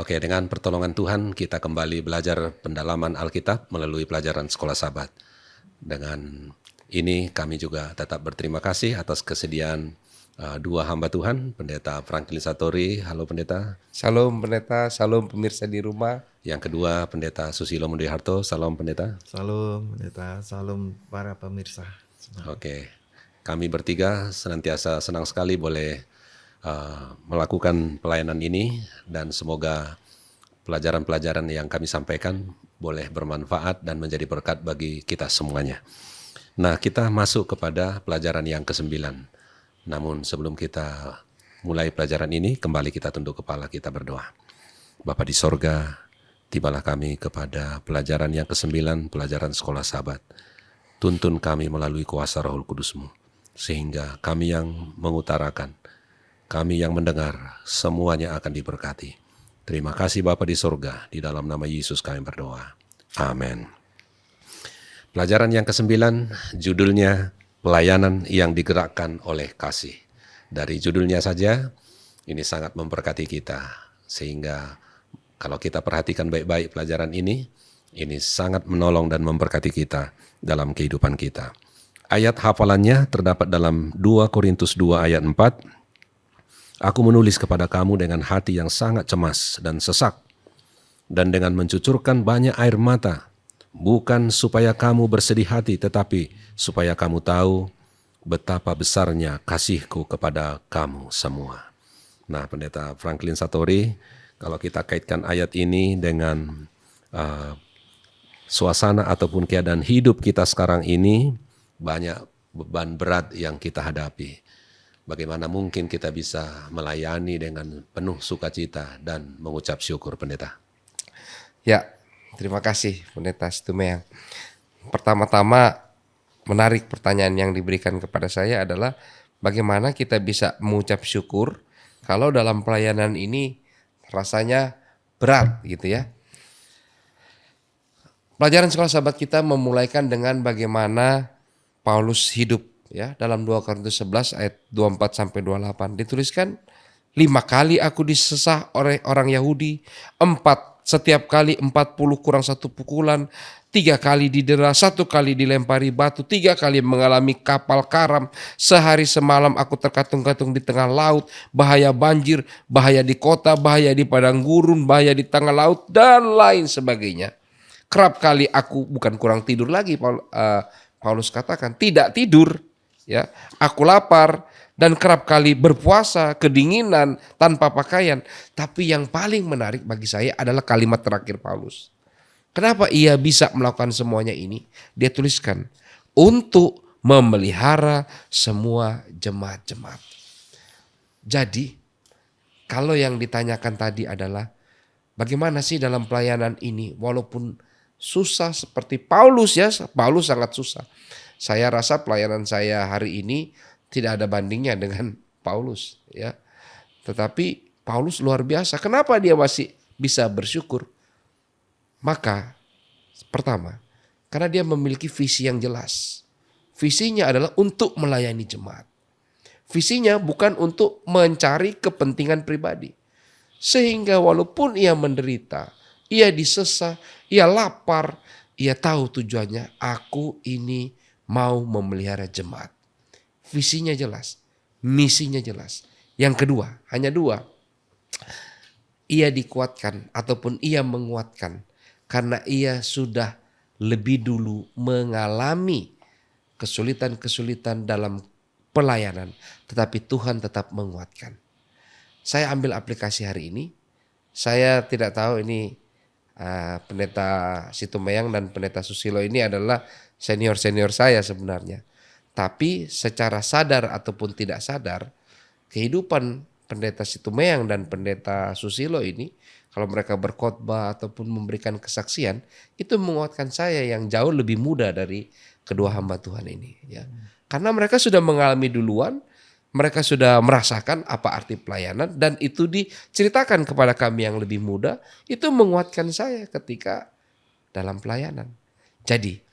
Oke, dengan pertolongan Tuhan kita kembali belajar pendalaman Alkitab melalui pelajaran Sekolah Sabat. Dengan ini kami juga tetap berterima kasih atas kesediaan dua hamba Tuhan, Pendeta Franklin Satori. Halo Pendeta. Salam pendeta, salam pemirsa di rumah. Yang kedua Pendeta Susilo Mundiharto. Salam Pendeta. Salam pendeta, salam para pemirsa. Oke, kami bertiga senantiasa senang sekali boleh melakukan pelayanan ini dan semoga pelajaran-pelajaran yang kami sampaikan boleh bermanfaat dan menjadi berkat bagi kita semuanya. Nah, kita masuk kepada pelajaran yang ke-9. Namun sebelum kita mulai pelajaran ini, kembali kita tunduk kepala, kita berdoa. Bapa di sorga, tibalah kami kepada pelajaran yang ke-9, pelajaran Sekolah Sabat. Tuntun kami melalui kuasa Roh Kudus-Mu, sehingga kami yang mengutarakan, kami yang mendengar, semuanya akan diberkati. Terima kasih Bapa di sorga, di dalam nama Yesus kami berdoa. Amin. Pelajaran yang ke-9, judulnya Pelayanan yang Digerakkan oleh Kasih. Dari judulnya saja, ini sangat memberkati kita. Sehingga kalau kita perhatikan baik-baik pelajaran ini sangat menolong dan memberkati kita dalam kehidupan kita. Ayat hafalannya terdapat dalam 2 Korintus 2 ayat 4. Aku menulis kepada kamu dengan hati yang sangat cemas dan sesak, dan dengan mencucurkan banyak air mata, bukan supaya kamu bersedih hati, tetapi supaya kamu tahu betapa besarnya kasihku kepada kamu semua. Nah, Pendeta Franklin Satori, kalau kita kaitkan ayat ini dengan suasana ataupun keadaan hidup kita sekarang ini, banyak beban berat yang kita hadapi. Bagaimana mungkin kita bisa melayani dengan penuh sukacita dan mengucap syukur, Pendeta? Ya, terima kasih pendeta Situmeyang. Pertama-tama menarik pertanyaan yang diberikan kepada saya adalah bagaimana kita bisa mengucap syukur kalau dalam pelayanan ini rasanya berat gitu ya. Pelajaran Sekolah Sabat kita memulaikan dengan bagaimana Paulus hidup ya, dalam 2 Korintus 11 ayat 24 sampai 28 dituliskan 5 kali aku disesah oleh orang Yahudi, setiap kali 40 kurang 1 pukulan, 3 kali didera, 1 kali dilempari batu, 3 kali mengalami kapal karam, sehari semalam aku terkatung-katung di tengah laut, bahaya banjir, bahaya di kota, bahaya di padang gurun, bahaya di tengah laut, dan lain sebagainya. Kerap kali aku bukan kurang tidur lagi, Paulus katakan tidak tidur. Ya, aku lapar dan kerap kali berpuasa, kedinginan, tanpa pakaian. Tapi yang paling menarik bagi saya adalah kalimat terakhir Paulus. Kenapa ia bisa melakukan semuanya ini? Dia tuliskan, untuk memelihara semua jemaat-jemaat. Jadi, kalau yang ditanyakan tadi adalah, bagaimana sih dalam pelayanan ini, walaupun susah seperti Paulus ya, Paulus sangat susah. Saya rasa pelayanan saya hari ini tidak ada bandingnya dengan Paulus ya. Tetapi Paulus luar biasa. Kenapa dia masih bisa bersyukur? Maka pertama, karena dia memiliki visi yang jelas. Visinya adalah untuk melayani jemaat. Visinya bukan untuk mencari kepentingan pribadi. Sehingga walaupun ia menderita, ia disesah, ia lapar, ia tahu tujuannya, aku ini mau memelihara jemaat. Visinya jelas, misinya jelas. Yang kedua, hanya 2. Ia dikuatkan ataupun ia menguatkan karena ia sudah lebih dulu mengalami kesulitan-kesulitan dalam pelayanan, tetapi Tuhan tetap menguatkan. Saya ambil aplikasi hari ini. Saya tidak tahu ini Pendeta Situmeyang dan Pendeta Susilo ini adalah senior-senior saya sebenarnya. Tapi secara sadar ataupun tidak sadar, kehidupan Pendeta Situmeyang dan Pendeta Susilo ini, kalau mereka berkhotbah ataupun memberikan kesaksian, itu menguatkan saya yang jauh lebih muda dari kedua hamba Tuhan ini. Ya. Karena mereka sudah mengalami duluan, mereka sudah merasakan apa arti pelayanan, dan itu diceritakan kepada kami yang lebih muda, itu menguatkan saya ketika dalam pelayanan. Jadi,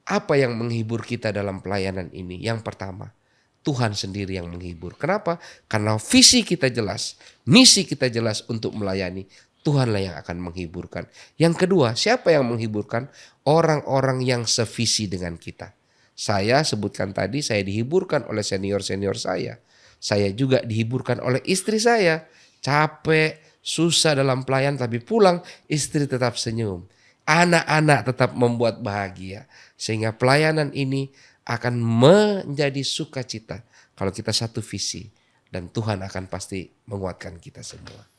apa yang menghibur kita dalam pelayanan ini? Yang pertama, Tuhan sendiri yang menghibur. Kenapa? Karena visi kita jelas, misi kita jelas untuk melayani. Tuhanlah yang akan menghiburkan. Yang kedua, siapa yang menghiburkan? Orang-orang yang sevisi dengan kita. Saya sebutkan tadi, saya dihiburkan oleh senior-senior saya. Saya juga dihiburkan oleh istri saya. Capek, susah dalam pelayan, tapi pulang istri tetap senyum. Anak-anak tetap membuat bahagia. Sehingga pelayanan ini akan menjadi sukacita kalau kita satu visi. Dan Tuhan akan pasti menguatkan kita semua.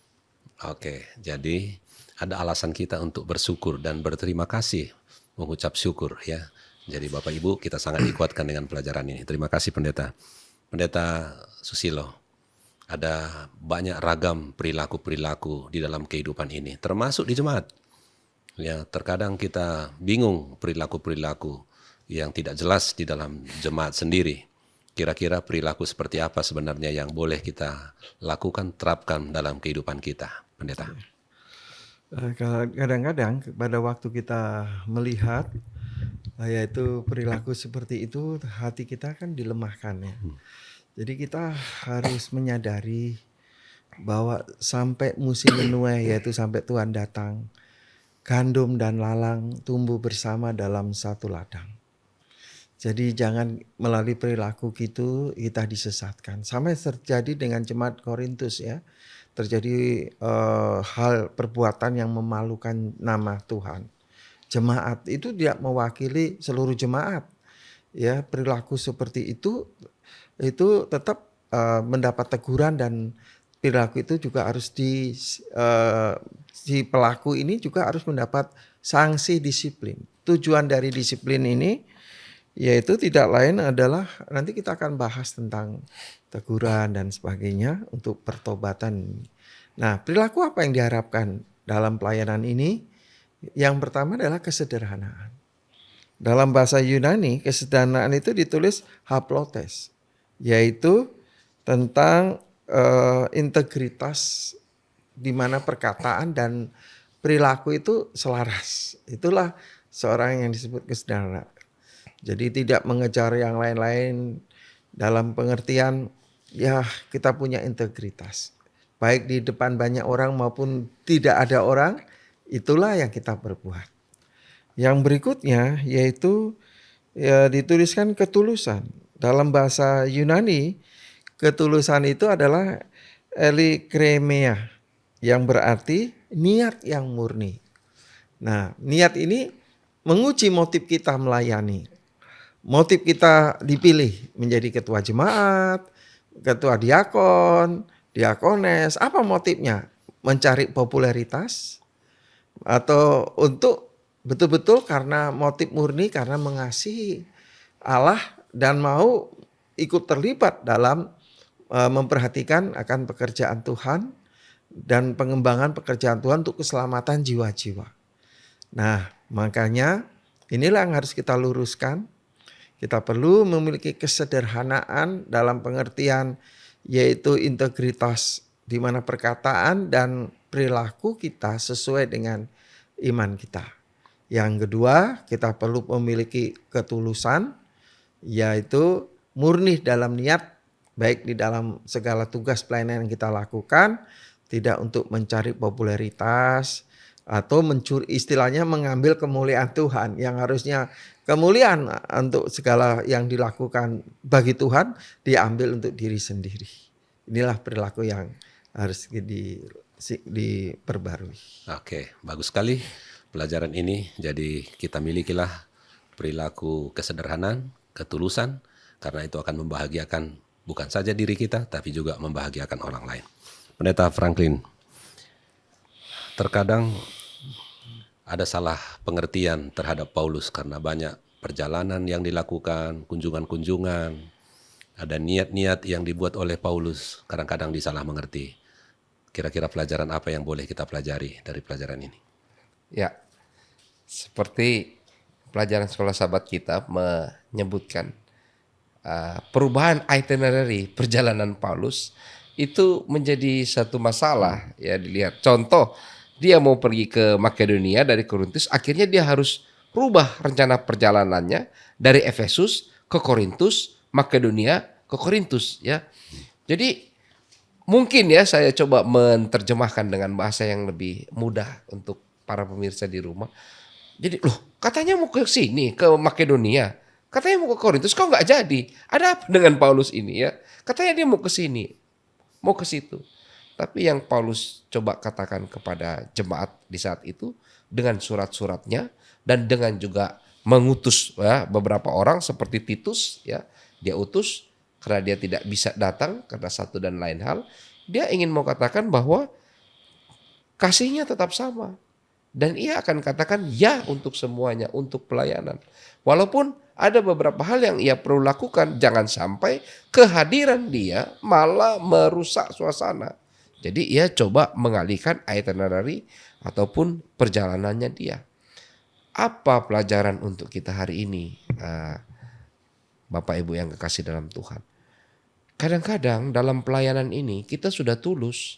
Oke, jadi ada alasan kita untuk bersyukur dan berterima kasih, mengucap syukur ya. Jadi Bapak Ibu, kita sangat dikuatkan dengan pelajaran ini. Terima kasih Pendeta. Pendeta Susilo, ada banyak ragam perilaku-perilaku di dalam kehidupan ini, termasuk di jemaat. Ya, terkadang kita bingung perilaku-perilaku yang tidak jelas di dalam jemaat sendiri. Kira-kira perilaku seperti apa sebenarnya yang boleh kita lakukan, terapkan dalam kehidupan kita, Pendeta? Kadang-kadang pada waktu kita melihat yaitu perilaku seperti itu, hati kita kan dilemahkan ya. Jadi kita harus menyadari bahwa sampai musim menuai, yaitu sampai Tuhan datang, gandum dan lalang tumbuh bersama dalam satu ladang. Jadi jangan melalui perilaku gitu kita disesatkan. Sama terjadi dengan jemaat Korintus ya. Terjadi hal perbuatan yang memalukan nama Tuhan. Jemaat itu tidak mewakili seluruh jemaat. Ya, perilaku seperti itu tetap mendapat teguran, dan perilaku itu juga harus si pelaku ini juga harus mendapat sanksi disiplin. Tujuan dari disiplin ini yaitu tidak lain adalah nanti kita akan bahas tentang teguran dan sebagainya untuk pertobatan. Nah, perilaku apa yang diharapkan dalam pelayanan ini? Yang pertama adalah kesederhanaan. Dalam bahasa Yunani, kesederhanaan itu ditulis haplotes, yaitu tentang integritas di mana perkataan dan perilaku itu selaras. Itulah seorang yang disebut kesederhanaan. Jadi tidak mengejar yang lain-lain, dalam pengertian ya kita punya integritas. Baik di depan banyak orang maupun tidak ada orang, itulah yang kita perbuat. Yang berikutnya yaitu ya dituliskan ketulusan. Dalam bahasa Yunani, ketulusan itu adalah elikremeia, yang berarti niat yang murni. Nah, niat ini menguji motif kita melayani. Motif kita dipilih menjadi ketua jemaat, ketua diakon, diakones. Apa motifnya? Mencari popularitas? Atau untuk betul-betul karena motif murni, karena mengasihi Allah dan mau ikut terlibat dalam memperhatikan akan pekerjaan Tuhan dan pengembangan pekerjaan Tuhan untuk keselamatan jiwa-jiwa. Nah, makanya inilah yang harus kita luruskan. Kita perlu memiliki kesederhanaan dalam pengertian yaitu integritas, di mana perkataan dan perilaku kita sesuai dengan iman kita. Yang kedua, kita perlu memiliki ketulusan, yaitu murni dalam niat, baik di dalam segala tugas pelayanan yang kita lakukan, tidak untuk mencari popularitas atau mencuri, istilahnya mengambil kemuliaan Tuhan, yang harusnya kemuliaan untuk segala yang dilakukan bagi Tuhan diambil untuk diri sendiri. Inilah perilaku yang harus diperbarui. Oke, bagus sekali pelajaran ini. Jadi kita milikilah perilaku kesederhanaan, ketulusan, karena itu akan membahagiakan bukan saja diri kita, tapi juga membahagiakan orang lain. Pendeta Franklin, terkadang ada salah pengertian terhadap Paulus karena banyak perjalanan yang dilakukan, kunjungan-kunjungan, ada niat-niat yang dibuat oleh Paulus, kadang-kadang disalah mengerti. Kira-kira pelajaran apa yang boleh kita pelajari dari pelajaran ini? Ya, seperti pelajaran sekolah sahabat kita menyebutkan, perubahan itinerary perjalanan Paulus itu menjadi satu masalah ya dilihat. Contoh, dia mau pergi ke Makedonia dari Korintus, akhirnya dia harus rubah rencana perjalanannya dari Efesus ke Korintus, Makedonia, ke Korintus ya. Jadi mungkin ya saya coba menerjemahkan dengan bahasa yang lebih mudah untuk para pemirsa di rumah. Jadi loh katanya mau ke sini, ke Makedonia. Katanya mau ke Korintus, kok nggak jadi? Ada apa dengan Paulus ini ya? Katanya dia mau ke sini, mau ke situ. Tapi yang Paulus coba katakan kepada jemaat di saat itu dengan surat-suratnya dan dengan juga mengutus ya, beberapa orang seperti Titus ya, dia utus karena dia tidak bisa datang karena satu dan lain hal. Dia ingin mau katakan bahwa kasihnya tetap sama. Dan ia akan katakan ya untuk semuanya, untuk pelayanan. Walaupun ada beberapa hal yang ia perlu lakukan, jangan sampai kehadiran dia malah merusak suasana. Jadi ia coba mengalihkan itinerary ataupun perjalanannya dia. Apa pelajaran untuk kita hari ini, Bapak Ibu yang kekasih dalam Tuhan? Kadang-kadang dalam pelayanan ini kita sudah tulus,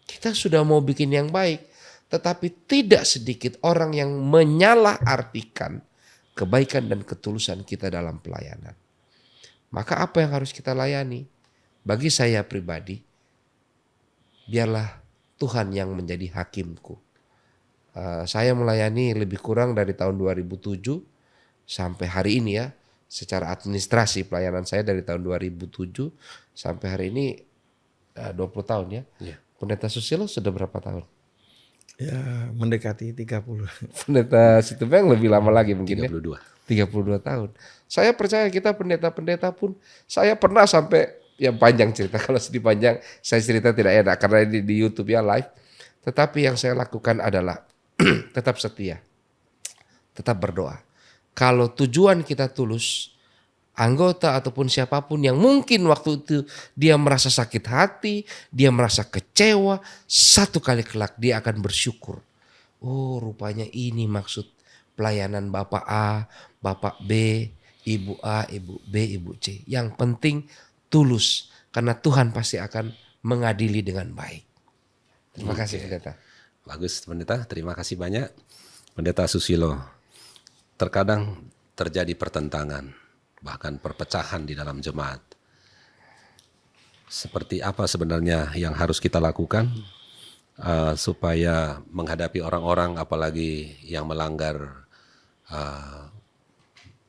kita sudah mau bikin yang baik, tetapi tidak sedikit orang yang menyalahartikan kebaikan dan ketulusan kita dalam pelayanan. Maka apa yang harus kita layani? Bagi saya pribadi, biarlah Tuhan yang menjadi hakimku. Saya melayani lebih kurang dari tahun 2007 sampai hari ini ya. Secara administrasi pelayanan saya dari tahun 2007 sampai hari ini 20 tahun ya. Pendeta Susilo sudah berapa tahun? Ya mendekati 30. Pendeta Situbeng lebih lama lagi mungkin 32. ya. 32 tahun. Saya percaya kita pendeta-pendeta pun, saya pernah sampai, ya panjang cerita, kalau sedih panjang saya cerita tidak enak karena ini di YouTube ya live. Tetapi yang saya lakukan adalah tetap setia, tetap berdoa. Kalau tujuan kita tulus, anggota ataupun siapapun yang mungkin waktu itu dia merasa sakit hati, dia merasa kecewa, satu kali kelak dia akan bersyukur. Oh rupanya ini maksud pelayanan Bapak A, Bapak B, Ibu A, Ibu B, Ibu C. Yang penting tulus karena Tuhan pasti akan mengadili dengan baik. Terima kasih pendeta. Bagus pendeta, terima kasih banyak. Pendeta Susilo, terkadang terjadi pertentangan, bahkan perpecahan di dalam jemaat. Seperti apa sebenarnya yang harus kita lakukan supaya menghadapi orang-orang apalagi yang melanggar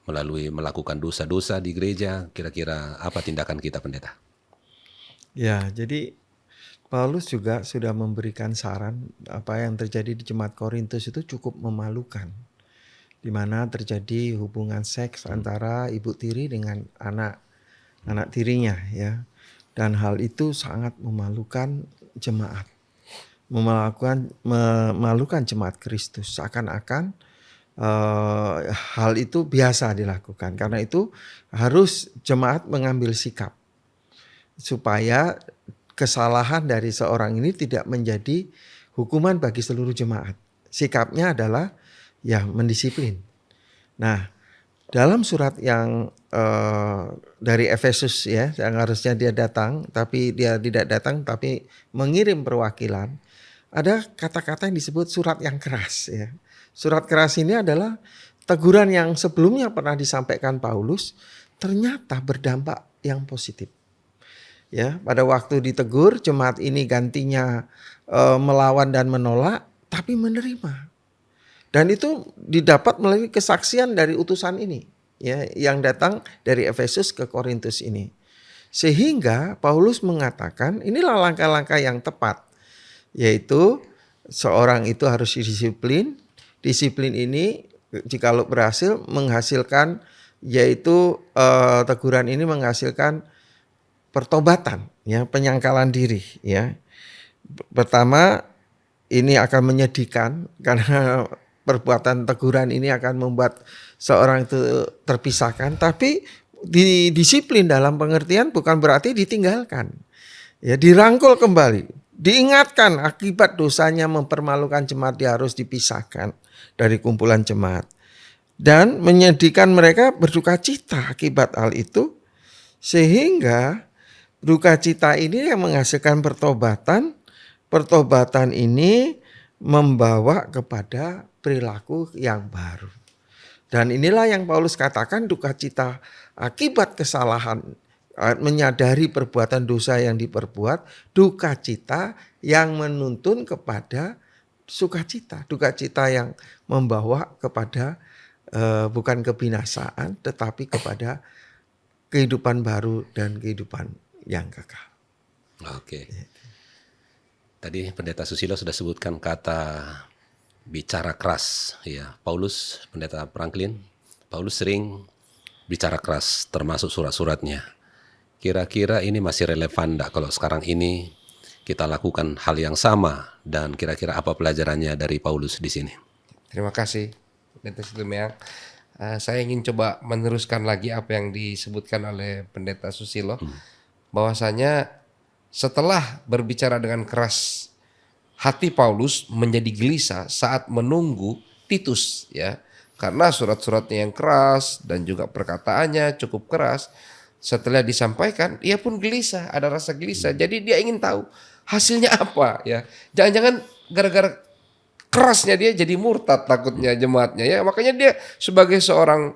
melalui melakukan dosa-dosa di gereja, kira-kira apa tindakan kita pendeta? Ya, jadi Paulus juga sudah memberikan saran apa yang terjadi di jemaat Korintus itu cukup memalukan. Di mana terjadi hubungan seks antara ibu tiri dengan anak tirinya ya. Dan hal itu sangat memalukan jemaat. Memalukan jemaat Kristus. Seakan-akan hal itu biasa dilakukan. Karena itu harus jemaat mengambil sikap supaya kesalahan dari seorang ini tidak menjadi hukuman bagi seluruh jemaat. Sikapnya adalah ya mendisiplin. Nah, dalam surat yang dari Efesus ya, yang harusnya dia datang tapi dia tidak datang tapi mengirim perwakilan, ada kata-kata yang disebut surat yang keras ya. Surat keras ini adalah teguran yang sebelumnya pernah disampaikan Paulus ternyata berdampak yang positif. Ya, pada waktu ditegur jemaat ini gantinya melawan dan menolak tapi menerima. Dan itu didapat melalui kesaksian dari utusan ini ya yang datang dari Efesus ke Korintus ini. Sehingga Paulus mengatakan inilah langkah-langkah yang tepat, yaitu seorang itu harus disiplin. Disiplin ini jikalau berhasil menghasilkan yaitu teguran ini menghasilkan pertobatan ya, penyangkalan diri ya. Pertama ini akan menyedihkan karena perbuatan teguran ini akan membuat seorang itu terpisahkan, tapi disiplin dalam pengertian bukan berarti ditinggalkan. Ya, dirangkul kembali, diingatkan akibat dosanya mempermalukan jemaat dia harus dipisahkan dari kumpulan jemaat. Dan menyedihkan mereka berduka cita akibat hal itu sehingga duka cita ini yang menghasilkan pertobatan. Pertobatan ini membawa kepada perilaku yang baru. Dan inilah yang Paulus katakan duka cita akibat kesalahan menyadari perbuatan dosa yang diperbuat, duka cita yang menuntun kepada sukacita, duka cita yang membawa kepada bukan kebinasaan tetapi kepada kehidupan baru dan kehidupan yang kekal. Oke. Tadi Pendeta Susilo sudah sebutkan kata bicara keras. Ya, Paulus, Pendeta Franklin, Paulus sering bicara keras termasuk surat-suratnya. Kira-kira ini masih relevan enggak kalau sekarang ini kita lakukan hal yang sama, dan kira-kira apa pelajarannya dari Paulus di sini? Terima kasih, Pendeta Situmeang. Saya ingin coba meneruskan lagi apa yang disebutkan oleh Pendeta Susilo, bahwasanya setelah berbicara dengan keras, hati Paulus menjadi gelisah saat menunggu Titus, ya, karena surat-suratnya yang keras dan juga perkataannya cukup keras. Setelah disampaikan, ia pun gelisah, ada rasa gelisah. Jadi dia ingin tahu hasilnya apa, ya. Jangan-jangan gara-gara kerasnya dia jadi murtad takutnya jemaatnya, ya. Makanya dia sebagai seorang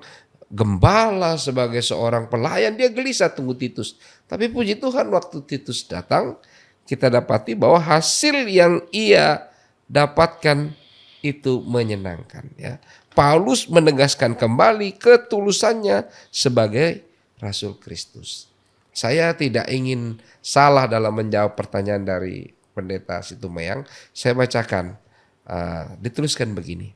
gembala, sebagai seorang pelayan, dia gelisah tunggu Titus. Tapi puji Tuhan waktu Titus datang, kita dapati bahwa hasil yang ia dapatkan itu menyenangkan, ya. Paulus menegaskan kembali ketulusannya sebagai Rasul Kristus. Saya tidak ingin salah dalam menjawab pertanyaan dari Pendeta Situmayang. Saya bacakan. Dituliskan begini.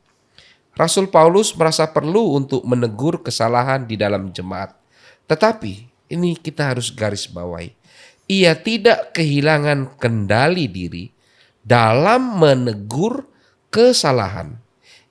Rasul Paulus merasa perlu untuk menegur kesalahan di dalam jemaat. Tetapi ini kita harus garis bawahi. Ia tidak kehilangan kendali diri dalam menegur kesalahan.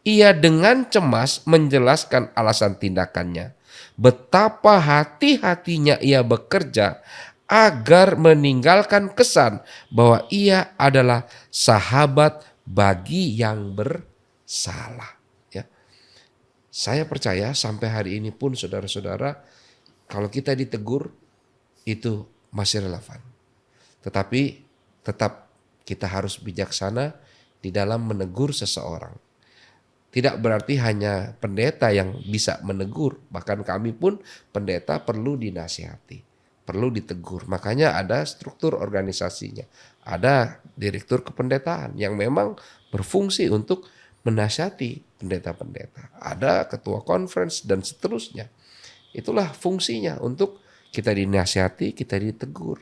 Ia dengan cemas menjelaskan alasan tindakannya. Betapa hati-hatinya ia bekerja agar meninggalkan kesan bahwa ia adalah sahabat bagi yang bersalah. Ya. Saya percaya sampai hari ini pun saudara-saudara, kalau kita ditegur itu masih relevan. Tetapi tetap kita harus bijaksana di dalam menegur seseorang. Tidak berarti hanya pendeta yang bisa menegur, bahkan kami pun pendeta perlu dinasihati, perlu ditegur. Makanya ada struktur organisasinya, ada direktur kependetaan yang memang berfungsi untuk menasihati pendeta-pendeta. Ada ketua conference dan seterusnya. Itulah fungsinya untuk kita dinasihati, kita ditegur.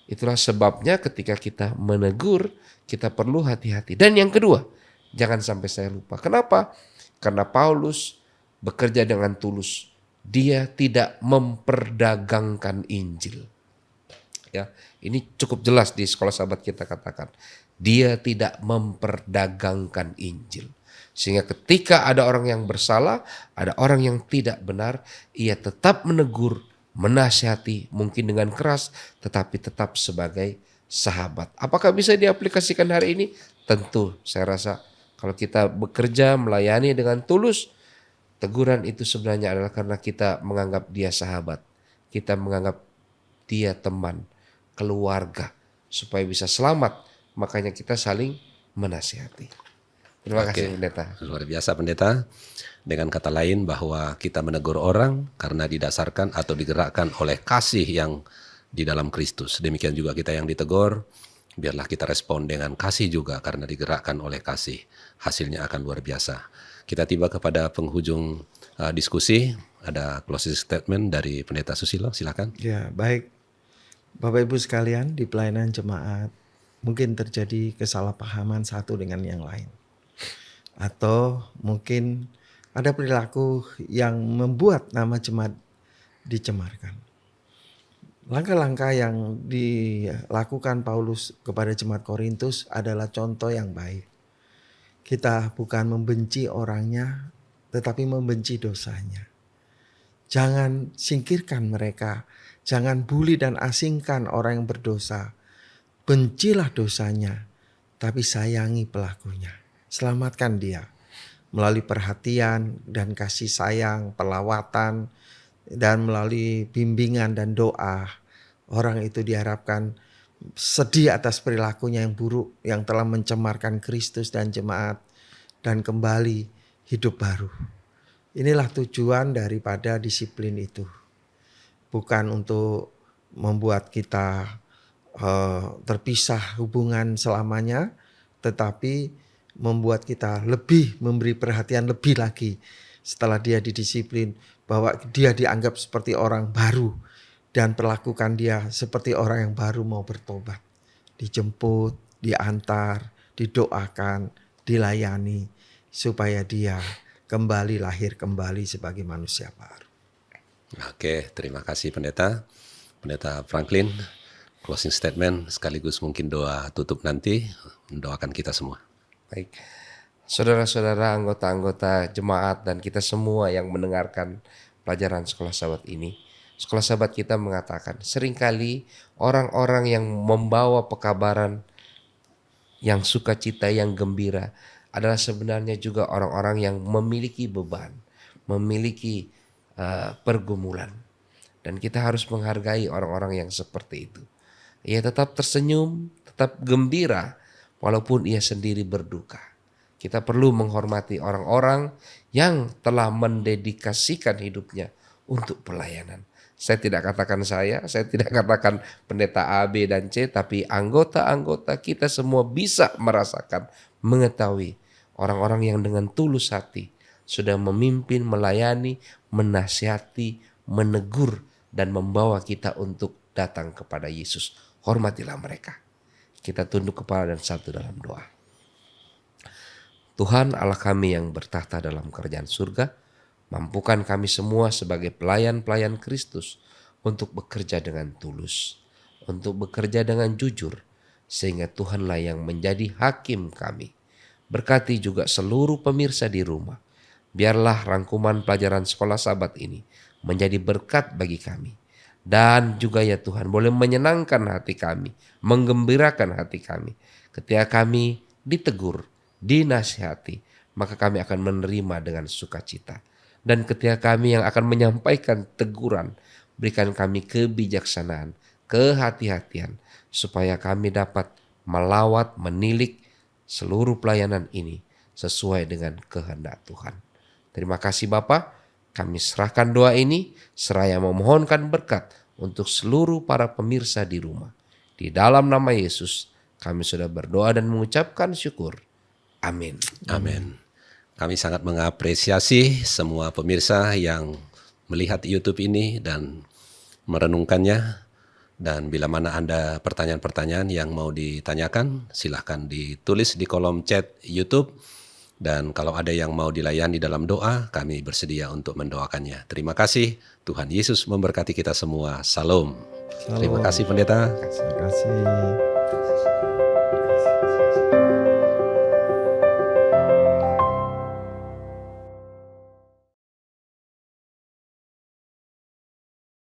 Itulah sebabnya ketika kita menegur, kita perlu hati-hati. Dan yang kedua, jangan sampai saya lupa. Kenapa? Karena Paulus bekerja dengan tulus. Dia tidak memperdagangkan Injil. Ya, ini cukup jelas di sekolah sahabat kita katakan. Dia tidak memperdagangkan Injil. Sehingga ketika ada orang yang bersalah, ada orang yang tidak benar, ia tetap menegur, menasihati, mungkin dengan keras, tetapi tetap sebagai sahabat. Apakah bisa diaplikasikan hari ini? Tentu, saya rasa kalau kita bekerja melayani dengan tulus, teguran itu sebenarnya adalah karena kita menganggap dia sahabat. Kita menganggap dia teman, keluarga, supaya bisa selamat. Makanya kita saling menasihati. Terima kasih Pendeta. Luar biasa Pendeta. Dengan kata lain bahwa kita menegur orang karena didasarkan atau digerakkan oleh kasih yang di dalam Kristus. Demikian juga kita yang ditegur, biarlah kita respon dengan kasih juga karena digerakkan oleh kasih. Hasilnya akan luar biasa. Kita tiba kepada penghujung diskusi. Ada closing statement dari Pendeta Susilo, silakan. Ya, baik. Bapak Ibu sekalian, di pelayanan jemaat mungkin terjadi kesalahpahaman satu dengan yang lain. Atau mungkin ada perilaku yang membuat nama jemaat dicemarkan. Langkah-langkah yang dilakukan Paulus kepada jemaat Korintus adalah contoh yang baik. Kita bukan membenci orangnya, tetapi membenci dosanya. Jangan singkirkan mereka, jangan bully dan asingkan orang yang berdosa. Bencilah dosanya, tapi sayangi pelakunya. Selamatkan dia melalui perhatian dan kasih sayang, pelawatan, dan melalui bimbingan dan doa. Orang itu diharapkan sedih atas perilakunya yang buruk yang telah mencemarkan Kristus dan jemaat dan kembali hidup baru. Inilah tujuan daripada disiplin itu. Bukan untuk membuat kita terpisah hubungan selamanya, tetapi membuat kita lebih memberi perhatian lebih lagi setelah dia didisiplin, bahwa dia dianggap seperti orang baru dan perlakukan dia seperti orang yang baru mau bertobat. Dijemput, diantar, didoakan, dilayani supaya dia kembali lahir kembali sebagai manusia baru. Oke, terima kasih Pendeta. Pendeta Franklin, closing statement sekaligus mungkin doa tutup nanti, mendoakan kita semua. Baik, saudara-saudara, anggota-anggota jemaat dan kita semua yang mendengarkan pelajaran Sekolah Sabat ini. Sekolah Sabat kita mengatakan seringkali orang-orang yang membawa pekabaran yang sukacita, yang gembira adalah sebenarnya juga orang-orang yang memiliki beban, memiliki pergumulan. Dan kita harus menghargai orang-orang yang seperti itu. Ia tetap tersenyum, tetap gembira, walaupun ia sendiri berduka. Kita perlu menghormati orang-orang yang telah mendedikasikan hidupnya untuk pelayanan. Saya tidak katakan saya tidak katakan pendeta A, B, dan C, tapi anggota-anggota kita semua bisa merasakan, mengetahui orang-orang yang dengan tulus hati sudah memimpin, melayani, menasihati, menegur, dan membawa kita untuk datang kepada Yesus. Hormatilah mereka. Kita tunduk kepala dan satu dalam doa. Tuhan Allah kami yang bertahta dalam kerajaan surga, mampukan kami semua sebagai pelayan-pelayan Kristus untuk bekerja dengan tulus, untuk bekerja dengan jujur, sehingga Tuhanlah yang menjadi hakim kami. Berkati juga seluruh pemirsa di rumah. Biarlah rangkuman pelajaran Sekolah Sabat ini menjadi berkat bagi kami. Dan juga ya Tuhan boleh menyenangkan hati kami, menggembirakan hati kami. Ketika kami ditegur, dinasihati, maka kami akan menerima dengan sukacita. Dan ketika kami yang akan menyampaikan teguran, berikan kami kebijaksanaan, kehati-hatian, supaya kami dapat melawat, menilik seluruh pelayanan ini sesuai dengan kehendak Tuhan. Terima kasih Bapa. Kami serahkan doa ini seraya memohonkan berkat untuk seluruh para pemirsa di rumah. Di dalam nama Yesus kami sudah berdoa dan mengucapkan syukur. Amin. Amin. Kami sangat mengapresiasi semua pemirsa yang melihat YouTube ini dan merenungkannya. Dan bila mana ada pertanyaan-pertanyaan yang mau ditanyakan, silahkan ditulis di kolom chat YouTube. Dan kalau ada yang mau dilayani dalam doa, kami bersedia untuk mendoakannya. Terima kasih. Tuhan Yesus memberkati kita semua. Salam. Terima kasih Pendeta. Terima kasih.